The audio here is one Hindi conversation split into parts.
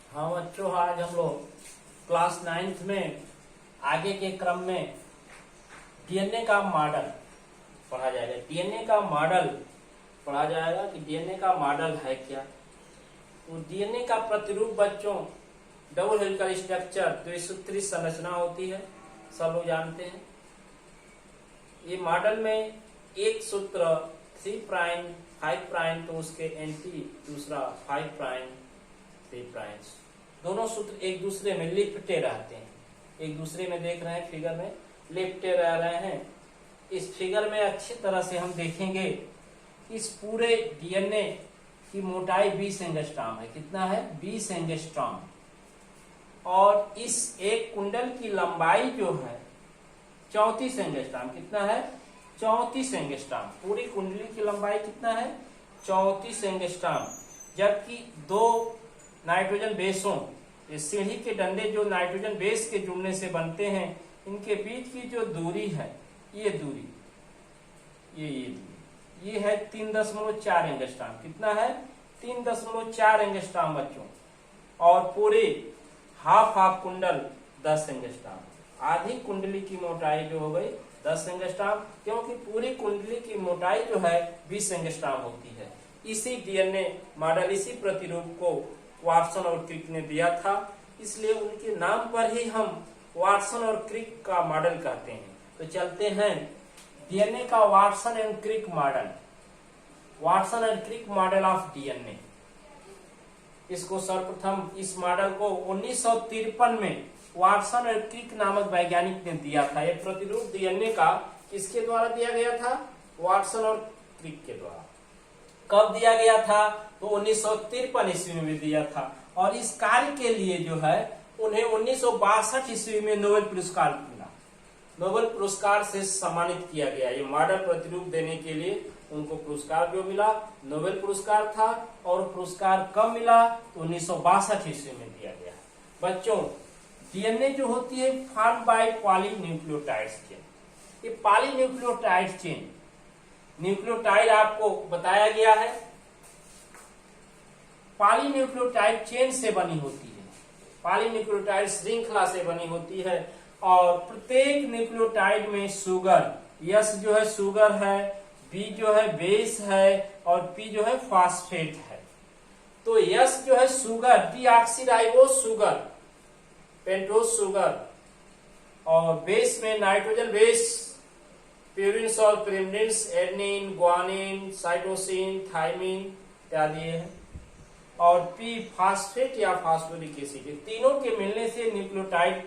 हाँ बच्चों, आज हम लोग क्लास 9th में आगे के क्रम में डीएनए का मॉडल पढ़ा जाएगा। डीएनए का मॉडल पढ़ा जाएगा कि डीएनए का मॉडल है क्या। तो डीएनए का प्रतिरूप बच्चों डबल हेलिकल स्ट्रक्चर द्विसूत्री संरचना होती है, सब लोग जानते हैं। ये मॉडल में एक सूत्र 3 प्राइम 5 प्राइम तो उसके एंटी दूसरा 5 प्राइम 3 प्राइम, दोनों सूत्र एक दूसरे में लिपटे रहते हैं। एक दूसरे में देख रहे हैं, फिगर में लिपटे रह रहे हैं। इस फिगर में अच्छी तरह से हम देखेंगे, इस पूरे डीएनए की मोटाई 20 एंगस्ट्रॉम है। कितना है? 20 एंगस्ट्रॉम। और इस एक कुंडल की लंबाई जो है 34 एंगस्ट्रॉम। कितना है? 34 एंगस्ट्रॉम। पूरी कुंडली की लंबाई कितना है? 34 एंगस्ट्रॉम। जबकि दो नाइट्रोजन बेसों, ये सीढ़ी के डंडे जो नाइट्रोजन बेस के जुड़ने से बनते हैं, इनके बीच की जो दूरी है, ये दूरी, ये दूरी, ये है 3.4 एंगस्ट्रॉम। कितना है? 3.4 एंगस्ट्रॉम बच्चों। और पूरे हाफ कुंडल 10 एंगस्ट्रॉम। आधी कुंडली की मोटाई जो हो गई 10 एंगस्ट्रॉम, क्योंकि पूरी कुंडली की मोटाई जो है 20 एंगस्ट्रॉम होती है। इसी डीएनए मॉडल, इसी प्रतिरूप को वाटसन और क्रिक ने दिया था, इसलिए उनके नाम पर ही हम वाटसन और क्रिक का मॉडल कहते हैं। तो चलते हैं डीएनए का Watson and Crick model. Watson and Crick model of DNA, इसको सर्वप्रथम इस मॉडल को 1953 में वाटसन और क्रिक नामक वैज्ञानिक ने दिया था। यह प्रतिरूप डीएनए का किसके द्वारा दिया गया था? वाटसन और क्रिक के द्वारा। कब दिया गया था? तो 1953 ईस्वी में दिया था। और इस कार्य के लिए जो है उन्हें 1962 ईस्वी में नोबेल पुरस्कार मिला। नोबेल पुरस्कार से सम्मानित किया गया। ये मॉडल प्रतिरूप देने के लिए उनको पुरस्कार जो मिला, नोबेल पुरस्कार था। और पुरस्कार कब मिला? तो 1962 ईस्वी में दिया गया। बच्चों, डीएनए जो होती है फॉर्म बाय पॉलीन्यूक्लियोटाइड चेन। ये पॉलीन्यूक्लियोटाइड चेन, न्यूक्लियोटाइड आपको बताया गया है, पॉलीन्यूक्लियोटाइड चेन से बनी होती है। पॉलीन्यूक्लियोटाइड श्रृंखला से बनी होती है। और प्रत्येक न्यूक्लियोटाइड में शुगर, यस जो है शुगर है, बी जो है बेस है, और पी जो है फॉस्फेट है। तो यस जो है sugar, deoxyribose sugar, pentose sugar, और बेस में नाइट्रोजन बेस, प्यूरिन्स और pyrimidines, adenine, guanine, cytosine, thymine इत्यादि है। और पी फॉस्फेट या फॉस्फोरिक एसिड, तीनों के मिलने से न्यूक्लियोटाइड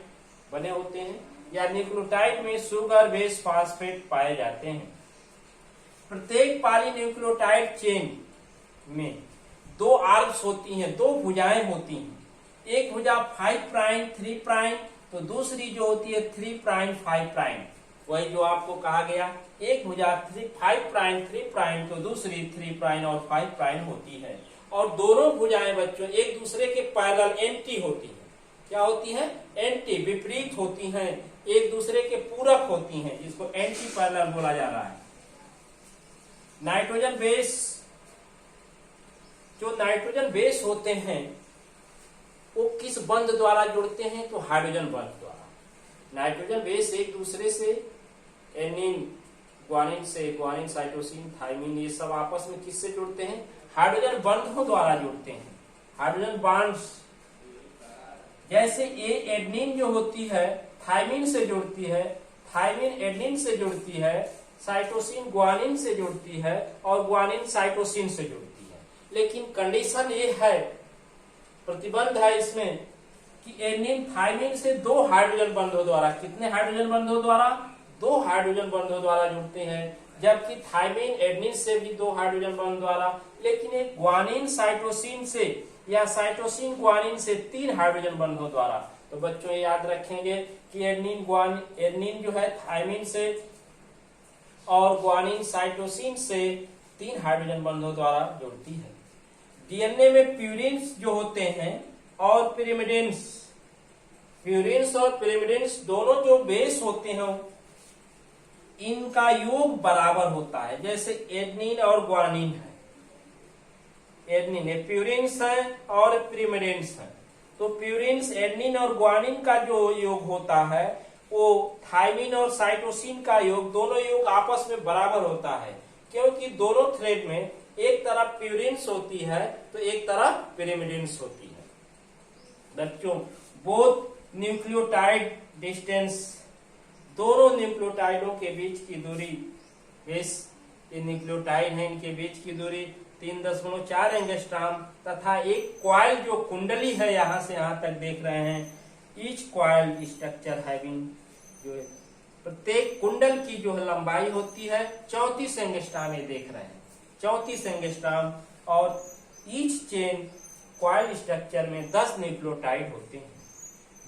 बने होते हैं, या न्यूक्लियोटाइड में शुगर बेस फॉस्फेट पाए जाते हैं। प्रत्येक पॉलीन्यूक्लियोटाइड चेन में 2 आर्म्स होती हैं, 2 भुजाएं होती हैं। एक भुजा 5 प्राइम 3 प्राइम, तो दूसरी जो होती है 3 प्राइम 5 प्राइम। वही जो आपको कहा गया, एक भुजा 5 प्राइम 3 प्राइम, तो दूसरी 3 प्राइम और 5 प्राइम होती है। और दोनों भुजाएं बच्चों एक दूसरे के पैरेलल एंटी होती हैं। क्या होती है? एंटी, विपरीत होती हैं, एक दूसरे के पूरक होती हैं। इसको एंटी पैरेलल बोला जा रहा है। नाइट्रोजन बेस, जो नाइट्रोजन बेस होते हैं वो किस बंध द्वारा जुड़ते हैं? तो हाइड्रोजन बंध द्वारा। नाइट्रोजन बेस एक दूसरे से, एनिन ग्वानिन से, ग्वानिन साइटोसिन थाइमिन, ये सब आपस में किससे जुड़ते हैं? हाइड्रोजन बंधों द्वारा जुड़ते हैं, हाइड्रोजन बॉन्ड्स। जैसे ये एडेनिन जो होती है थाइमिन से जुड़ती है, थाइमिन एडेनिन से जुड़ती है, साइटोसिन ग्वानिन से जुड़ती है, और ग्वानिन साइटोसिन से जुड़ती है। लेकिन कंडीशन ये है, प्रतिबंध है इसमें, कि एडेनिन थाइमिन से 2 हाइड्रोजन बंधों द्वारा, कितने हाइड्रोजन बंधों द्वारा? 2 हाइड्रोजन बंधों द्वारा जुड़ते हैं। जबकि थाइमिन एडेनिन से भी 2 हाइड्रोजन बंध द्वारा, लेकिन एक ग्वानिन साइटोसिन से या साइटोसिन ग्वानिन से 3 हाइड्रोजन बंधों द्वारा। तो बच्चों ये याद रखेंगे कि एडेनिन जो है थाइमिन से और ग्वानिन साइटोसिन से 3 हाइड्रोजन बंधों द्वारा जुड़ती है। डीएनए में प्यूरिन्स जो होते हैं और पिरिमिडिन्स, प्यूरिन्स और पिरिमिडिन्स दोनों जो बेस होते हैं इनका योग बराबर होता है। जैसे एडेनिन और ग्वानिन है, एडेनिन प्यूरिन्स है और पिरिमिडिन्स है, तो प्यूरिन, एडेनिन और ग्वानिन का जो योग होता है वो थायमिन और साइटोसिन का योग, दोनों योग आपस में बराबर होता है, क्योंकि दोनों थ्रेड में एक तरफ प्यूरिन्स होती है तो एक तरफ पिरिमिडिन्स होती है। बच्चों, बोथ न्यूक्लियोटाइड डिस्टेंस, दोनों न्यूक्लियोटाइडों के बीच की दूरी, ये न्यूक्लियोटाइड है, इनके बीच की दूरी 3.4 एंगस्ट्रॉम तथा एक क्वाइल जो कुंडली है यहां से यहां तक देख रहे हैं, ईच क्वाइल स्ट्रक्चर हैविंग, जो प्रत्येक कुंडल की जो लंबाई होती है 34 एंगस्ट्रॉम, ये देख रहे हैं 34 एंगस्ट्रॉम, और ईच चेन क्वाइल स्ट्रक्चर में 10 न्यूक्लियोटाइड होते हैं,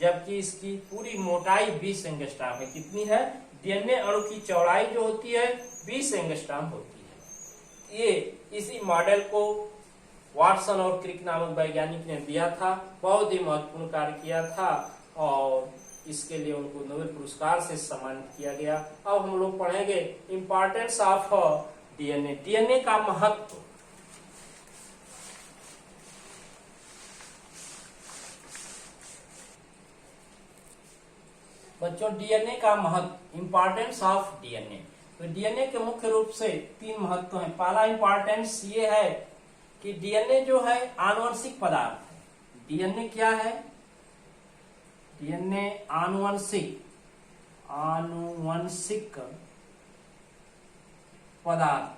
जबकि इसकी पूरी मोटाई 20 एंगस्ट्रॉम है। कितनी है? डीएनए अणु की चौड़ाई जो होती है 20 एंगस्ट्रॉम होती है। ये इसी मॉडल को वाटसन और क्रिक नामक वैज्ञानिक ने दिया था, बहुत ही महत्वपूर्ण कार्य किया था और इसके लिए उनको नोबेल पुरस्कार से सम्मानित किया गया। अब हम लोग पढ़ेंगे इंपॉर्टेंस ऑफ डीएनए, डीएनए का महत्व। बच्चों, डीएनए का महत्व, इंपॉर्टेंस ऑफ डीएनए। तो डीएनए के मुख्य रूप से 3 महत्व हैं। पहला इंपॉर्टेंस ये है कि डीएनए जो है आनुवंशिक पदार्थ है। डीएनए क्या है? डीएनए आनुवंशिक पदार्थ,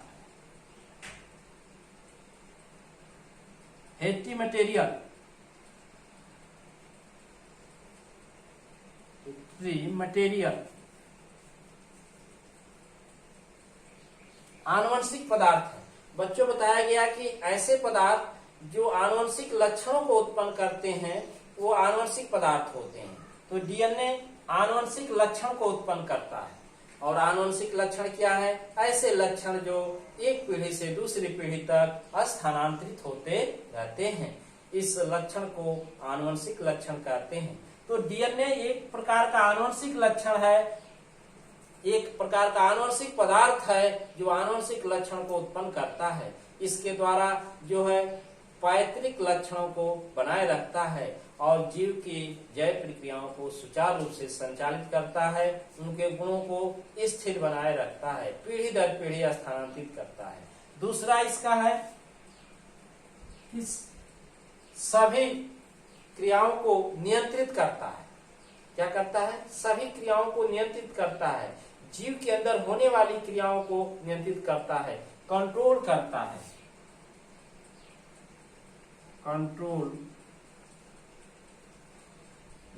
हेटी मटेरियल, आनुवंशिक पदार्थ है। बच्चों, बताया गया कि ऐसे पदार्थ जो आनुवंशिक लक्षणों को उत्पन्न करते हैं वो आनुवंशिक पदार्थ होते हैं। तो डीएनए आनुवंशिक लक्षण को उत्पन्न करता है। और आनुवंशिक लक्षण क्या है? ऐसे लक्षण जो एक पीढ़ी से दूसरी पीढ़ी तक स्थानांतरित होते रहते हैं, इस लक्षण को आनुवंशिक लक्षण कहते हैं। तो डीएनए एक प्रकार का आनुवंशिक लक्षण है, एक प्रकार का आनुवंशिक पदार्थ है जो आनुवंशिक लक्षण को उत्पन्न करता है। इसके द्वारा जो है पैतृक लक्षणों को बनाए रखता है और जीव की जैव प्रक्रियाओं को सुचारू रूप से संचालित करता है, उनके गुणों को स्थिर बनाए रखता है, पीढ़ी दर पीढ़ी स्थानांतरित करता है। दूसरा इसका है कि सभी क्रियाओं को नियंत्रित करता है। क्या करता है? सभी क्रियाओं को नियंत्रित करता है, जीव के अंदर होने वाली क्रियाओं को नियंत्रित करता है, कंट्रोल करता है, कंट्रोल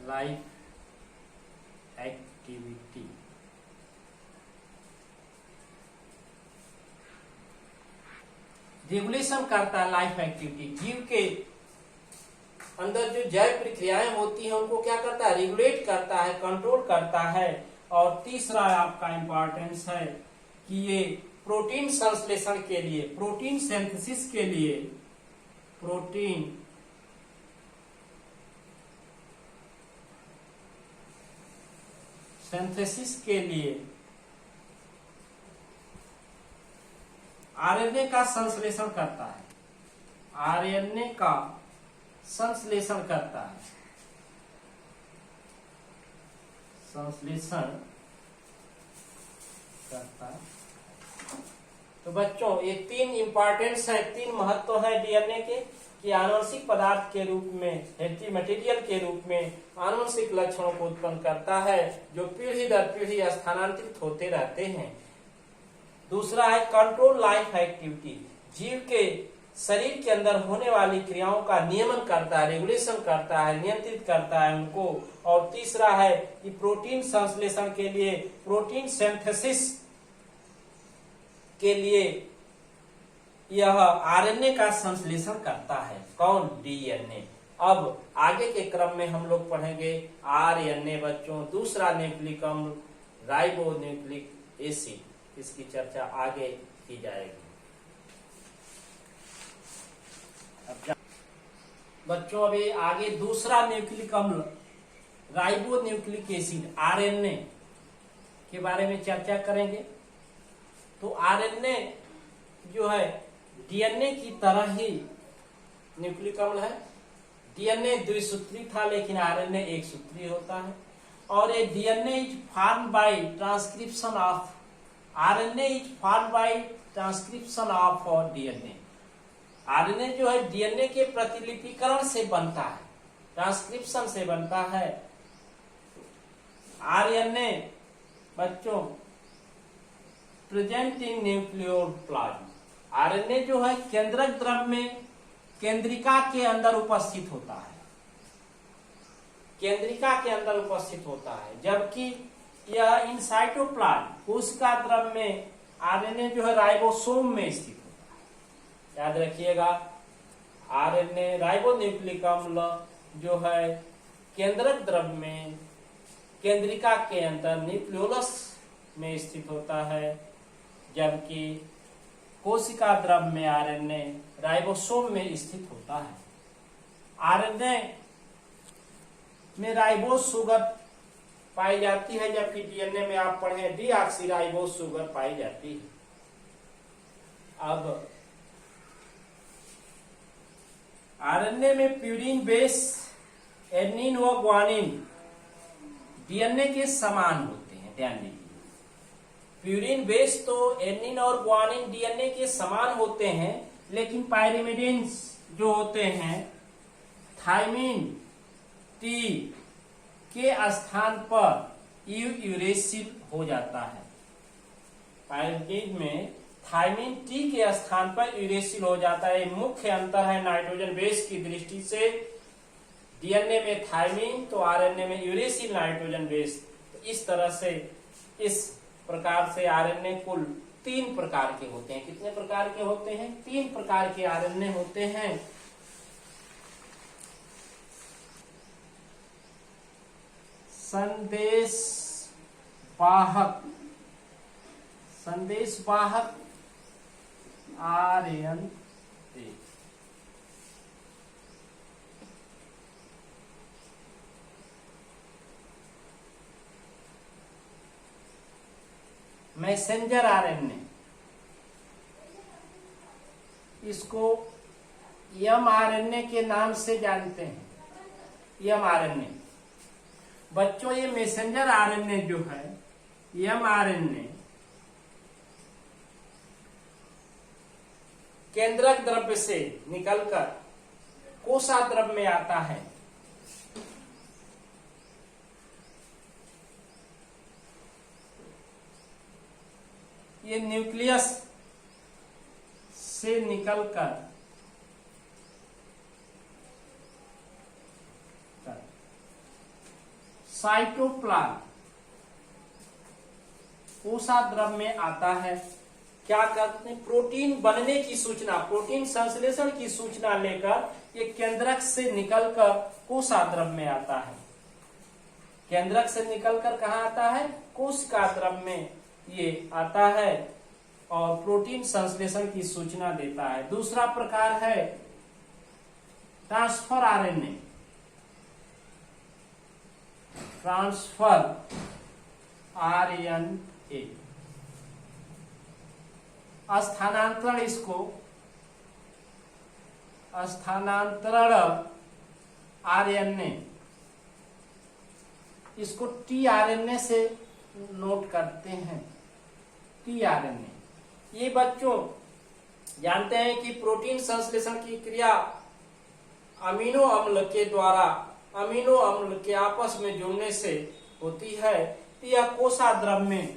लाइफ एक्टिविटी। रेगुलेशन करता है लाइफ एक्टिविटी, जीव के अंदर जो जैव प्रक्रियाएं होती हैं उनको क्या करता है? रेगुलेट करता है, कंट्रोल करता है। और तीसरा आपका इंपॉर्टेंस है कि ये प्रोटीन संश्लेषण के लिए, प्रोटीन सिंथेसिस के लिए, प्रोटीन सिंथेसिस के लिए आरएनए का संश्लेषण करता है, आरएनए का संश्लेषण करता है, संश्लेषण करता है। तो बच्चों, ये 3 इंपॉर्टेंस है, 3 महत्व है डीएनए के, कि आनुवंशिक पदार्थ के रूप में, हेटी मटेरियल के रूप में आनुवंशिक लक्षणों को उत्पन्न करता है जो पीढ़ी दर पीढ़ी स्थानांतरित होते रहते हैं। दूसरा है कंट्रोल लाइफ एक्टिविटी, जीव के शरीर के अंदर होने वाली क्रियाओं का नियमन करता है, रेगुलेशन करता है, नियंत्रित करता है उनको। और तीसरा है कि प्रोटीन संश्लेषण के लिए, प्रोटीन सिंथेसिस के लिए यह आरएनए का संश्लेषण करता है। कौन? डीएनए। अब आगे के क्रम में हम लोग पढ़ेंगे आरएनए। बच्चों, दूसरा न्यूक्लिक अम्ल राइबो न्यूक्लिक एसिड, इसकी चर्चा आगे की जाएगी। बच्चों, अभी आगे दूसरा न्यूक्लिक अम्ल राइबो न्यूक्लिक एसिड, आरएनए के बारे में चर्चा करेंगे। तो आरएनए जो है डीएनए की तरह ही न्यूक्लिक अम्ल है, डीएनए द्विसूत्री था लेकिन आरएनए एक सूत्री होता है। और ये DNA is form by transcription of RNA is form by transcription of DNA. RNA जो है डीएनए के प्रतिलिपिकरण से बनता है, ट्रांसक्रिप्शन से बनता है। आरएनए बच्चों प्रेजेंट इन न्यूक्लियोप्लाज्म। आरएनए जो है केंद्रक द्रव में केंद्रिका के अंदर उपस्थित होता है, केंद्रिका के अंदर उपस्थित होता है, जबकि यह इन साइटोप्लाज्म कोशिका द्रव में आरएनए जो है राइबोसोम में स्थित होता है। याद रखिएगा, आरएनए राइबोन्यूक्लिक अम्ल जो है केंद्रक द्रव में केंद्रिका के अंदर न्यूक्लियोलस में स्थित होता है, जबकि कोशिका द्रव में आरएनए राइबोसोम में स्थित होता है। आरएनए में राइबोस शुगर पाई जाती है, जबकि डीएनए में आप पढ़े डीऑक्सीराइबोस शुगर पाई जाती है। अब आरएनए में प्यूरिन बेस एडेनिन व ग्वानिन डीएनए के समान होते हैं, ध्यान दीजिए। प्यूरिन बेस तो एडेनिन और ग्वानिन डीएनए के समान होते हैं, लेकिन पायरिमिडिन्स जो होते हैं थायमिन टी के स्थान पर यूरेसिल हो जाता है। पायरिमिडिन में थायमिन टी के स्थान पर यूरेसिल हो जाता है। मुख्य अंतर है नाइट्रोजन बेस की दृष्टि से, डीएनए में थायमिन तो आरएनए में यूरेसिल नाइट्रोजन बेस। तो इस तरह से इस प्रकार से आरएनए कुल 3 प्रकार के होते हैं। कितने प्रकार के होते हैं? 3 प्रकार के आरएनए होते हैं। संदेश वाहक आरएनए, मैसेंजर आरएनए, इसको एम आरएनए के नाम से जानते हैं। एम आरएनए बच्चों, ये मैसेंजर आरएनए जो है एम आरएनए केंद्रक द्रव्य से निकलकर कोशा द्रव में आता है। ये न्यूक्लियस से निकलकर साइटोप्लाज्म कोशा द्रव में आता है। क्या करते हैं? प्रोटीन बनने की सूचना, प्रोटीन संश्लेषण की सूचना लेकर ये केंद्रक से निकलकर कोशा द्रव में आता है। केंद्रक से निकलकर कहाँ आता है? कोशिका द्रव में ये आता है और प्रोटीन संश्लेषण की सूचना देता है। दूसरा प्रकार है ट्रांसफर आरएनए। ट्रांसफर आरएनए स्थानांतरण, इसको स्थानांतरण आरएनए, इसको टीआरएनए से नोट करते हैं। टीआरएनए ये बच्चों जानते हैं कि प्रोटीन संश्लेषण की क्रिया अमीनो अम्ल के द्वारा अमीनो अम्ल के आपस में जुड़ने से होती है। यह कोशा द्रव में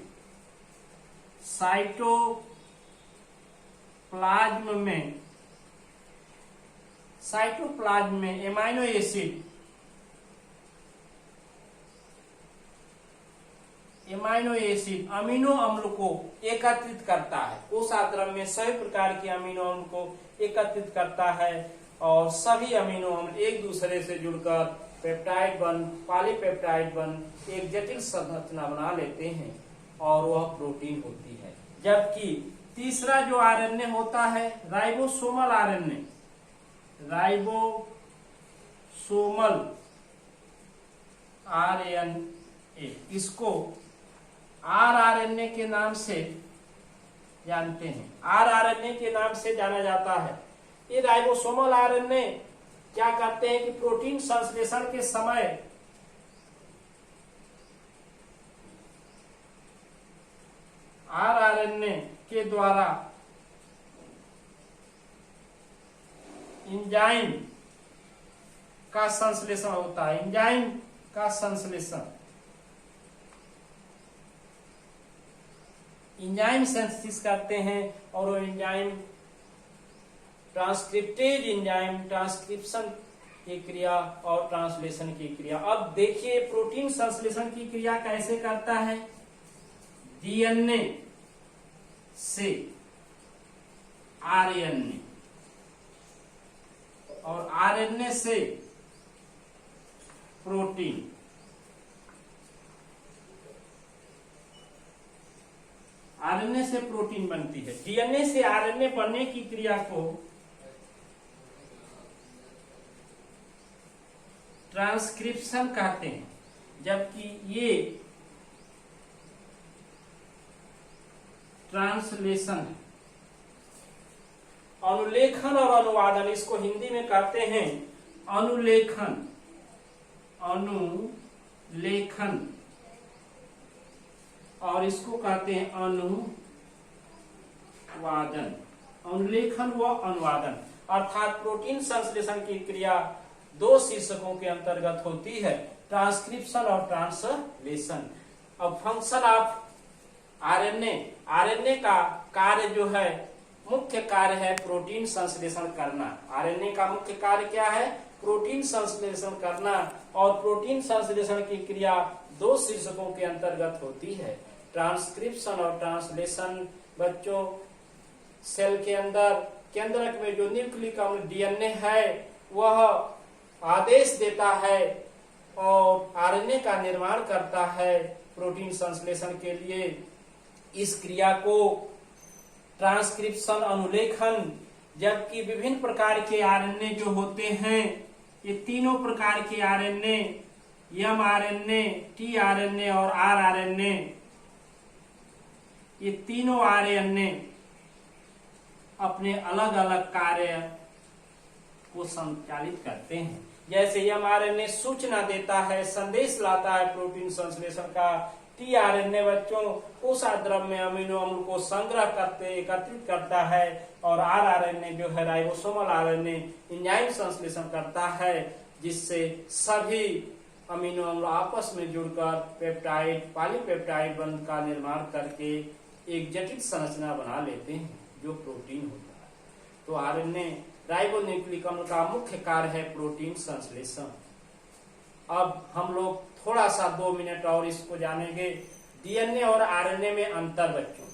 साइटोप्लाज्म में एमाइनो एसिड अमीनो अम्ल को एकत्रित करता है। कोशा द्रव में सभी प्रकार के अमीनो अम्ल को एकत्रित करता है और सभी अमीनो अम्ल एक दूसरे से जुड़कर पेप्टाइड बन, पॉलीपेप्टाइड बन एक जटिल संरचना बना लेते हैं और वह प्रोटीन होती है। जबकि तीसरा जो आरएनए होता है राइबोसोमल आरएनए, राइबोसोमल आरएनए, इसको आरआरएनए के नाम से जानते हैं। आरआरएनए के नाम से जाना जाता है। ये राइबोसोमल आरएनए क्या कहते हैं कि प्रोटीन संश्लेषण के समय आरआरएनए के द्वारा एंजाइम का संश्लेषण होता है। एंजाइम का संश्लेषण, एंजाइम सिंथेसिस करते हैं और वो एंजाइम ट्रांसक्रिप्टेज एंजाइम ट्रांसक्रिप्शन की क्रिया और ट्रांसलेशन की क्रिया। अब देखिए प्रोटीन संश्लेषण की क्रिया कैसे करता है। डीएनए से आरएनए और आरएनए से प्रोटीन, आरएनए से प्रोटीन बनती है। डीएनए से आरएनए बनने की क्रिया को ट्रांसक्रिप्शन कहते हैं, जबकि ये ट्रांसलेशन है। अनुलेखन और अनुवादन, इसको हिंदी में कहते हैं अनुलेखन, अनुलेखन, और इसको कहते हैं अनुवादन। अनुलेखन व अनुवादन अर्थात प्रोटीन संश्लेषण की क्रिया दो शीर्षकों के अंतर्गत होती है, ट्रांसक्रिप्शन और ट्रांसलेशन। अब फंक्शन ऑफ आरएनए, आरएनए का कार्य जो है, मुख्य कार्य है प्रोटीन संश्लेषण करना। आरएनए का मुख्य कार्य क्या है? प्रोटीन संश्लेषण करना। और प्रोटीन संश्लेषण की क्रिया दो शीर्षकों के अंतर्गत होती है, ट्रांसक्रिप्शन और ट्रांसलेशन। बच्चों, सेल के अंदर केंद्रक में जो न्यूक्लिक अम्ल डीएनए है वह आदेश देता है और आरएनए का निर्माण करता है प्रोटीन संश्लेषण के लिए। इस क्रिया को ट्रांसक्रिप्शन, अनुलेखन, जबकि विभिन्न प्रकार के आरएनए जो होते हैं, ये तीनों प्रकार के आरएनए, एमआरएनए, टीआरएनए और आरआरएनए, ये तीनों आरएनए अपने अलग अलग कार्य को संचालित करते हैं। जैसे एमआरएनए सूचना देता है, संदेश लाता है प्रोटीन संश्लेषण का। टीआरएनए बच्चों कोशिका द्रव में अमीनो अम्ल को संग्रह करते एकत्रित करता है। और आरआरएनए जो है राइबोसोमल आरएनए एंजाइम संश्लेषण करता है, जिससे सभी अमीनो अम्ल आपस में जुड़कर पेप्टाइड, पॉलीपेप्टाइड बंध का निर्माण करके एक जटिल संरचना बना लेते हैं जो प्रोटीन होता है। तो आरएनए राइबोन्यूक्लिक अम्ल का मुख्य कार्य है प्रोटीन संश्लेषण। अब हम लोग थोड़ा सा 2 मिनट और इसको जानेंगे। डीएनए और आरएनए में अंतर बच्चों,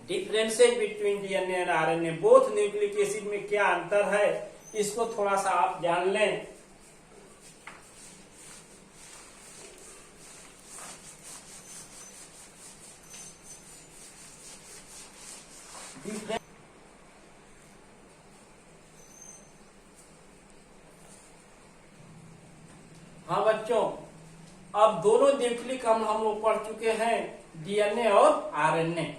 differences between DNA and RNA, both nucleic acid में क्या अंतर है, इसको थोड़ा सा आप जान लें। हाँ बच्चों, अब दोनों न्यूक्लिक अम्ल हम लोग पढ़ चुके हैं, डीएनए और आरएनए।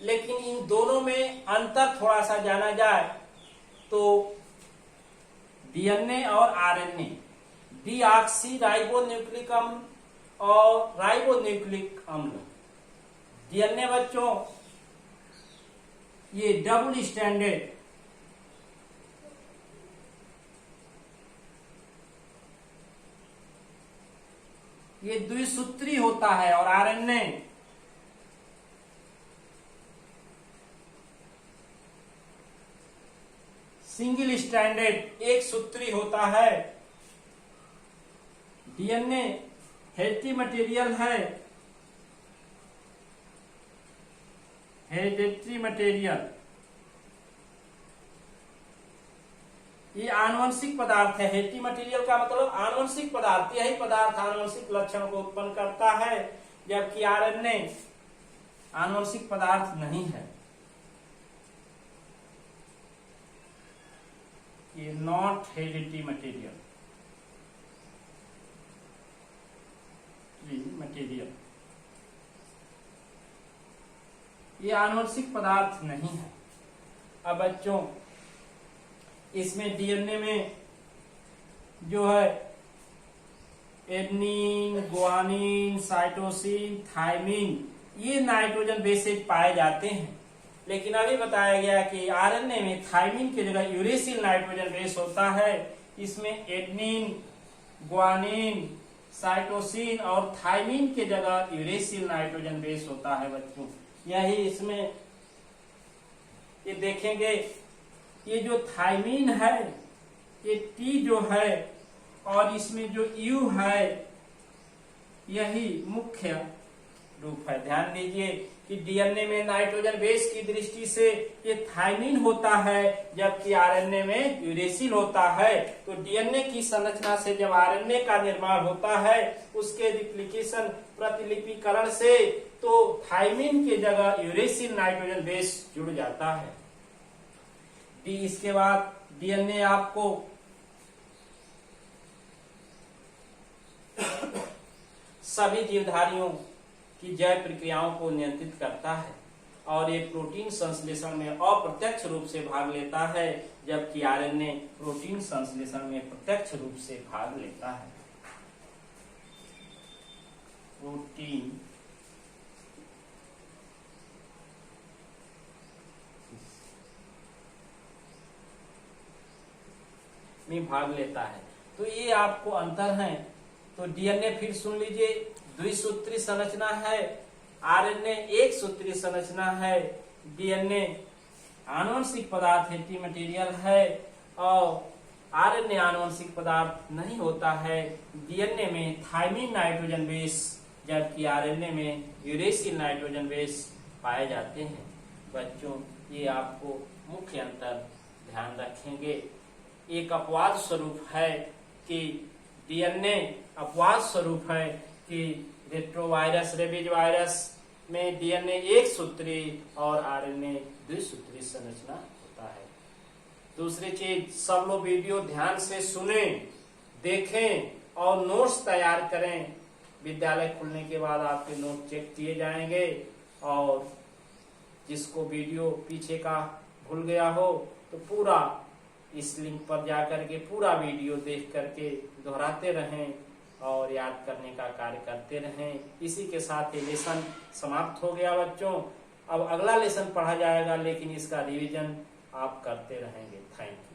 लेकिन इन दोनों में अंतर थोड़ा सा जाना जाए तो डीएनए और आरएनए, डीऑक्सी राइबोन्यूक्लिक अम्ल और राइबोन्यूक्लिक अम्ल। डीएनए बच्चों ये डबल स्टैंडर्ड, ये द्विसूत्री होता है, और आरएनए सिंगल स्टैंडर्ड, एक सूत्री होता है। डीएनए हेरिडिटरी मटेरियल है, हेरिडिटरी मटेरियल, ये आनुवंशिक पदार्थ है। हेरिडिटरी मटेरियल का मतलब आनुवंशिक पदार्थ, यही पदार्थ आनुवंशिक लक्षण को उत्पन्न करता है, जबकि आरएनए आनुवंशिक पदार्थ नहीं है। ये नॉट हेरिडिटरी मटेरियल, मटेरियल, ये आनुवंशिक पदार्थ नहीं है। अब बच्चों, इसमें डीएनए में जो है एडेनिन, गुआनिन, साइटोसिन, थायमिन, ये नाइट्रोजन बेसेज पाए जाते हैं। लेकिन अभी बताया गया कि आरएनए में थायमिन की जगह यूरेसिल नाइट्रोजन बेस होता है। इसमें एडेनिन, गुआनिन, साइटोसिन और थायमिन के जगह यूरेसिल नाइट्रोजन बेस होता है बच्चों। यही इसमें ये देखेंगे, ये जो थायमिन है, ये टी जो है और इसमें जो यू है, यही मुख्य रूप है। ध्यान दीजिए कि डीएनए में नाइट्रोजन बेस की दृष्टि से ये थायमिन होता है, जबकि आरएनए में यूरेसिल होता है। तो डीएनए की संरचना से जब आरएनए का निर्माण होता है, उसके रिप्लिकेशन प्रतिलिपिकरण से तो थायमिन की जगह यूरेसिल नाइट्रोजन बेस जुड़ जाता है। इसके बाद डीएनए आपको सभी जीवधारियों की जैव प्रक्रियाओं को नियंत्रित करता है और ये प्रोटीन संश्लेषण में अप्रत्यक्ष रूप से भाग लेता है, जबकि आरएनए प्रोटीन संश्लेषण में प्रत्यक्ष रूप से भाग लेता है। प्रोटीन में भाग लेता है। तो ये आपको अंतर है। तो डीएनए फिर सुन लीजिए, द्विसूत्री संरचना है, आरएनए एक सूत्री संरचना है। डीएनए आनुवंशिक पदार्थ एंटी मटेरियल है और आरएनए आनुवंशिक पदार्थ नहीं होता है। डीएनए में थायमिन नाइट्रोजन बेस, जबकि आरएनए में यूरेसिल नाइट्रोजन बेस पाए जाते हैं। बच्चों, ये आपको मुख्य अंतर ध्यान रखेंगे। एक अपवाद स्वरूप है कि डीएनए अपवाद स्वरूप है कि रेट्रोवायरस, रेबीज वायरस में डीएनए एक सूत्री और आरएनए द्विसूत्री संरचना होता है। दूसरी चीज, सब लोग वीडियो ध्यान से सुने, देखें और नोट्स तैयार करें। विद्यालय खुलने के बाद आपके नोट चेक किए जाएंगे और जिसको वीडियो पीछे का भूल गया हो तो पूरा इस लिंक पर जाकर के पूरा वीडियो देख करके दोहराते रहें और याद करने का कार्य करते रहें। इसी के साथ ये लेसन समाप्त हो गया बच्चों। अब अगला लेसन पढ़ा जाएगा, लेकिन इसका रिवीजन आप करते रहेंगे। Thank you.